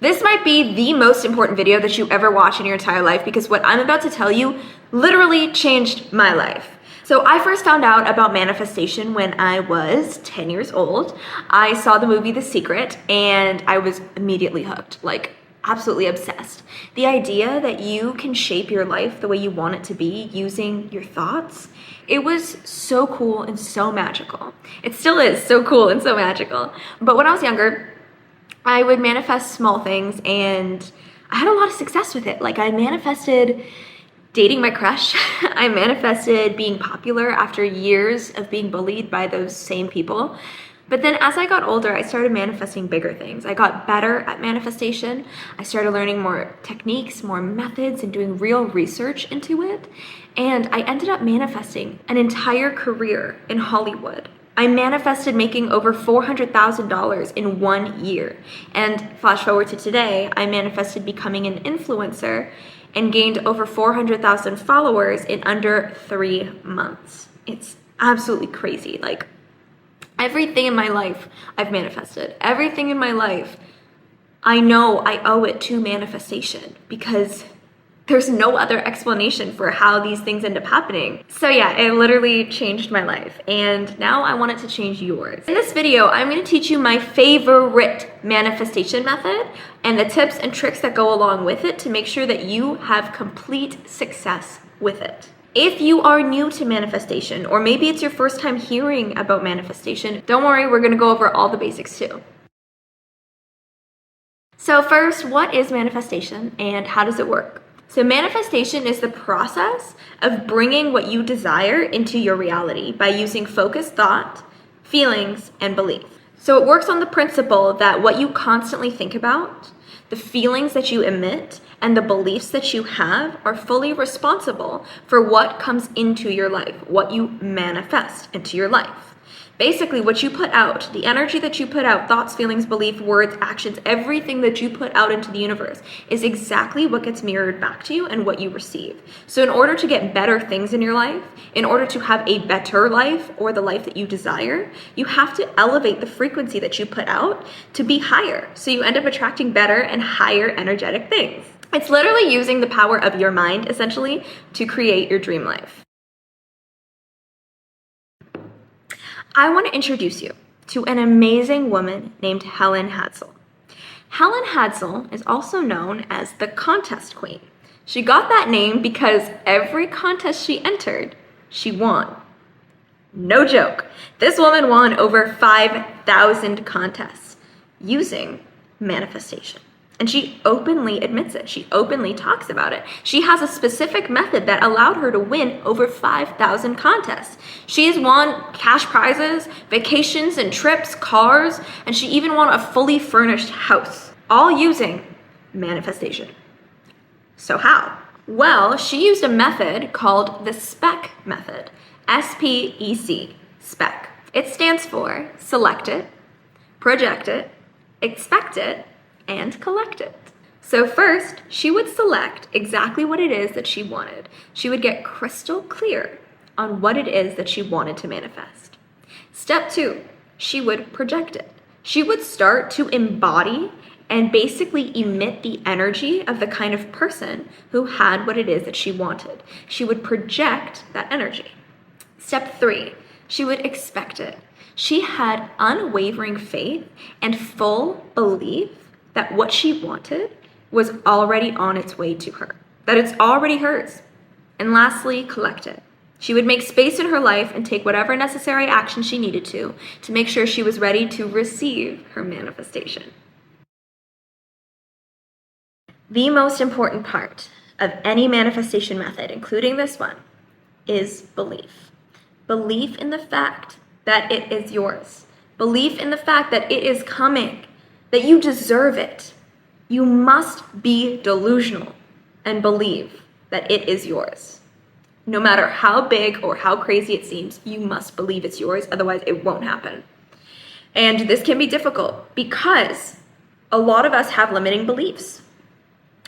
This might be the most important video that you ever watch in your entire life because what I'm about to tell you literally changed my life. So I first found out about manifestation when I was 10 years old. I saw the movie The Secret and I was immediately hooked, like absolutely obsessed. The idea that you can shape your life the way you want it to be using your thoughts, it was so cool and so magical. It still is so cool and so magical. But when I was younger, I would manifest small things and I had a lot of success with it. Like I manifested dating my crush. I manifested being popular after years of being bullied by those same people. But then as I got older, I started manifesting bigger things. I got better at manifestation. I started learning more techniques, more methods, and doing real research into it. And I ended up manifesting an entire career in Hollywood. I manifested making over $400,000 in 1 year. And flash forward to today, I manifested becoming an influencer and gained over 400,000 followers in under 3 months. It's absolutely crazy. Like everything in my life I've manifested. Everything in my life, I know I owe it to manifestation because there's no other explanation for how these things end up happening. So yeah, it literally changed my life and now I want it to change yours. In this video, I'm gonna teach you my favorite manifestation method and the tips and tricks that go along with it to make sure that you have complete success with it. If you are new to manifestation, or maybe it's your first time hearing about manifestation, don't worry, we're gonna go over all the basics too. So first, what is manifestation and how does it work? So manifestation is the process of bringing what you desire into your reality by using focused thought, feelings, and belief. So it works on the principle that what you constantly think about, the feelings that you emit, and the beliefs that you have are fully responsible for what comes into your life, what you manifest into your life. Basically, what you put out, the energy that you put out, thoughts, feelings, belief, words, actions, everything that you put out into the universe is exactly what gets mirrored back to you and what you receive. So in order to get better things in your life, in order to have a better life or the life that you desire, you have to elevate the frequency that you put out to be higher. So you end up attracting better and higher energetic things. It's literally using the power of your mind, essentially, to create your dream life. I want to introduce you to an amazing woman named Helen Hadsell. Helen Hadsell is also known as the contest queen. She got that name because every contest she entered, she won. No joke. This woman won over 5,000 contests using manifestation. And she openly admits it. She openly talks about it. She has a specific method that allowed her to win over 5,000 contests. She has won cash prizes, vacations and trips, cars, and she even won a fully furnished house, all using manifestation. So how? Well, she used a method called the SPEC Method. S-P-E-C, SPEC. It stands for select it, project it, expect it, and collect it. So first, she would select exactly what it is that she wanted. She would get crystal clear on what it is that she wanted to manifest. Step 2, she would project it. She would start to embody and basically emit the energy of the kind of person who had what it is that she wanted. She would project that energy. Step 3, she would expect it. She had unwavering faith and full belief that what she wanted was already on its way to her, that it's already hers. And lastly, collect it. She would make space in her life and take whatever necessary action she needed to make sure she was ready to receive her manifestation. The most important part of any manifestation method, including this one, is belief. Belief in the fact that it is yours. Belief in the fact that it is coming, that you deserve it. You must be delusional and believe that it is yours. No matter how big or how crazy it seems, you must believe it's yours, otherwise it won't happen. And this can be difficult because a lot of us have limiting beliefs.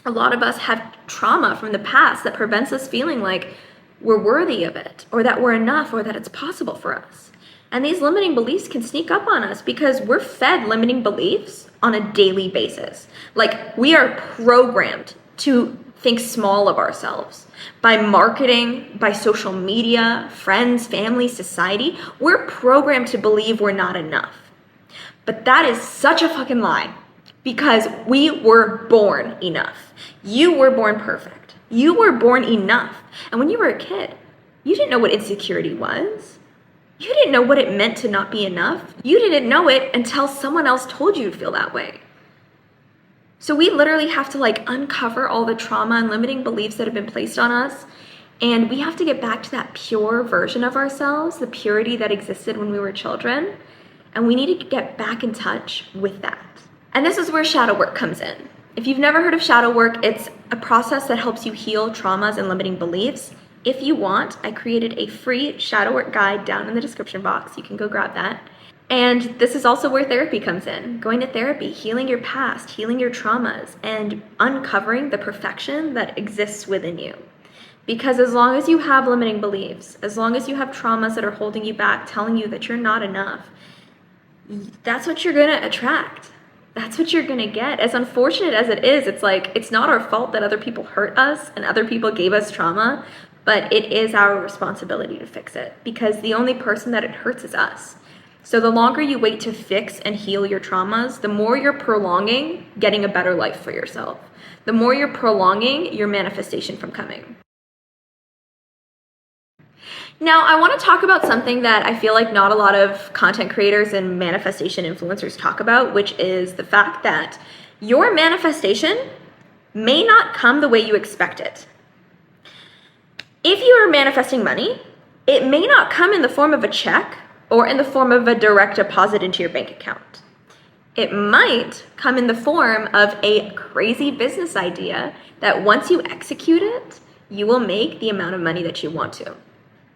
A lot of us have trauma from the past that prevents us feeling like we're worthy of it, or that we're enough, or that it's possible for us. And these limiting beliefs can sneak up on us because we're fed limiting beliefs on a daily basis. Like, we are programmed to think small of ourselves by marketing, by social media, friends, family, society. We're programmed to believe we're not enough. But that is such a fucking lie, because we were born enough. You were born perfect. You were born enough. And when you were a kid, you didn't know what insecurity was. You didn't know what it meant to not be enough. You didn't know it until someone else told you to feel that way. So we literally have to uncover all the trauma and limiting beliefs that have been placed on us. And we have to get back to that pure version of ourselves, the purity that existed when we were children. And we need to get back in touch with that. And this is where shadow work comes in. If you've never heard of shadow work, it's a process that helps you heal traumas and limiting beliefs. If you want, I created a free shadow work guide down in the description box. You can go grab that. And this is also where therapy comes in. Going to therapy, healing your past, healing your traumas, and uncovering the perfection that exists within you. Because as long as you have limiting beliefs, as long as you have traumas that are holding you back, telling you that you're not enough, that's what you're gonna attract. That's what you're gonna get. As unfortunate as it is, it's not our fault that other people hurt us and other people gave us trauma, but it is our responsibility to fix it, because the only person that it hurts is us. So the longer you wait to fix and heal your traumas, the more you're prolonging getting a better life for yourself. The more you're prolonging your manifestation from coming. Now, I want to talk about something that I feel like not a lot of content creators and manifestation influencers talk about, which is the fact that your manifestation may not come the way you expect it. If you are manifesting money, it may not come in the form of a check or in the form of a direct deposit into your bank account. It might come in the form of a crazy business idea that once you execute it, you will make the amount of money that you want to.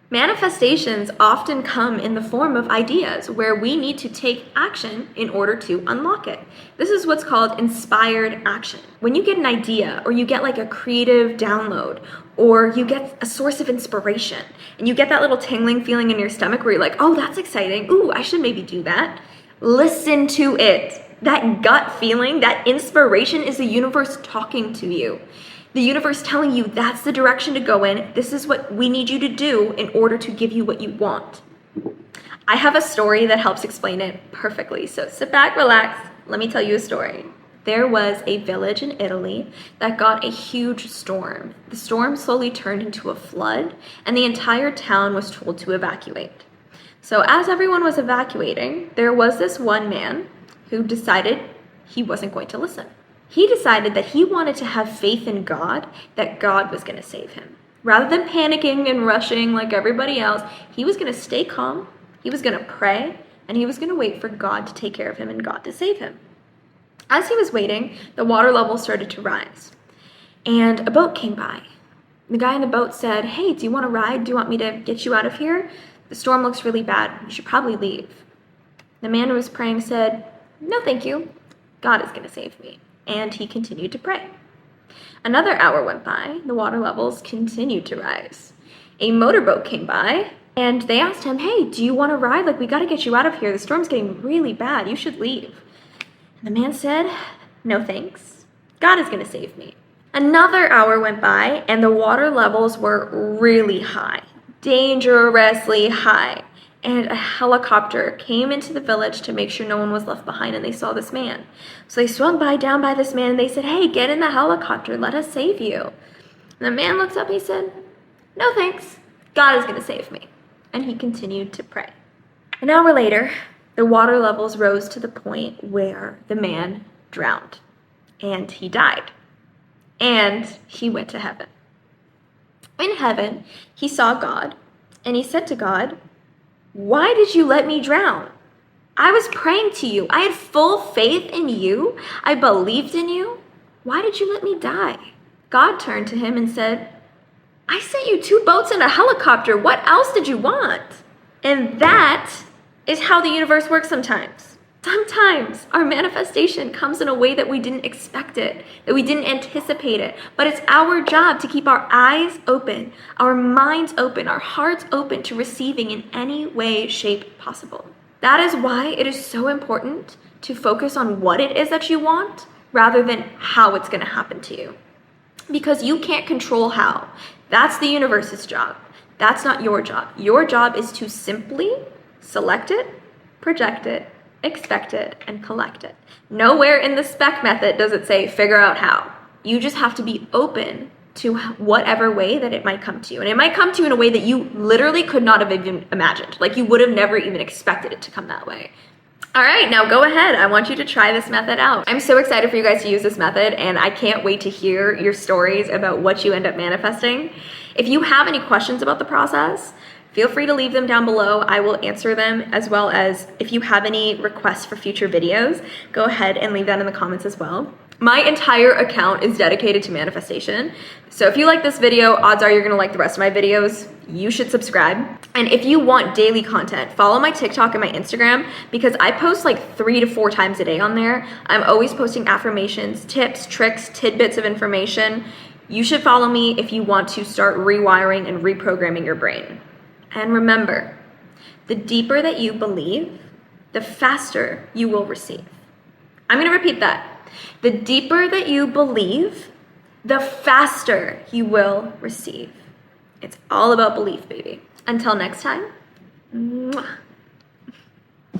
Manifestations often come in the form of ideas where we need to take action in order to unlock it. This is what's called inspired action. When you get an idea, or you get a creative download, or you get a source of inspiration, and you get that little tingling feeling in your stomach where you're like, oh, that's exciting. Ooh, I should maybe do that. Listen to it. That gut feeling, that inspiration is the universe talking to you. The universe telling you that's the direction to go in. This is what we need you to do in order to give you what you want. I have a story that helps explain it perfectly. So sit back, relax. Let me tell you a story. There was a village in Italy that got a huge storm. The storm slowly turned into a flood, and the entire town was told to evacuate. So as everyone was evacuating, there was this one man who decided he wasn't going to listen. He decided that he wanted to have faith in God, that God was going to save him. Rather than panicking and rushing like everybody else, he was going to stay calm, he was going to pray, and he was going to wait for God to take care of him and God to save him. As he was waiting, the water level started to rise, and a boat came by. The guy in the boat said, hey, do you want to ride? Do you want me to get you out of here? The storm looks really bad. You should probably leave. The man who was praying said, no, thank you. God is going to save me. And he continued to pray. Another hour went by. The water levels continued to rise. A motorboat came by, and they asked him, hey, do you want to ride? We got to get you out of here. The storm's getting really bad. You should leave. And the man said, no thanks. God is going to save me. Another hour went by, and the water levels were really high, dangerously high. And a helicopter came into the village to make sure no one was left behind, and they saw this man. So they swung down by this man, and they said, hey, get in the helicopter, let us save you. And the man looks up and he said, no thanks, God is going to save me. And he continued to pray. An hour later, the water levels rose to the point where the man drowned, and he died, and he went to heaven. In heaven, he saw God, and he said to God, why did you let me drown? I was praying to you. I had full faith in you. I believed in you. Why did you let me die? God turned to him and said, I sent you 2 boats and a helicopter. What else did you want? And that is how the universe works sometimes. Sometimes our manifestation comes in a way that we didn't expect it, that we didn't anticipate it. But it's our job to keep our eyes open, our minds open, our hearts open to receiving in any way, shape possible. That is why it is so important to focus on what it is that you want rather than how it's going to happen to you. Because you can't control how. That's the universe's job. That's not your job. Your job is to simply select it, project it, expect it, and collect it. Nowhere in the SPEC method does it say figure out how. You just have to be open to whatever way that it might come to you. And it might come to you in a way that you literally could not have even imagined. Like you would have never even expected it to come that way. All right, now go ahead. I want you to try this method out. I'm so excited for you guys to use this method, and I can't wait to hear your stories about what you end up manifesting. If you have any questions about the process, feel free to leave them down below. I will answer them, as well as if you have any requests for future videos, go ahead and leave that in the comments as well. My entire account is dedicated to manifestation. So if you like this video, odds are you're gonna like the rest of my videos. You should subscribe. And if you want daily content, follow my TikTok and my Instagram because I post like 3 to 4 times a day on there. I'm always posting affirmations, tips, tricks, tidbits of information. You should follow me if you want to start rewiring and reprogramming your brain. And remember, the deeper that you believe, the faster you will receive. I'm gonna repeat that. The deeper that you believe, the faster you will receive. It's all about belief, baby. Until next time, mwah.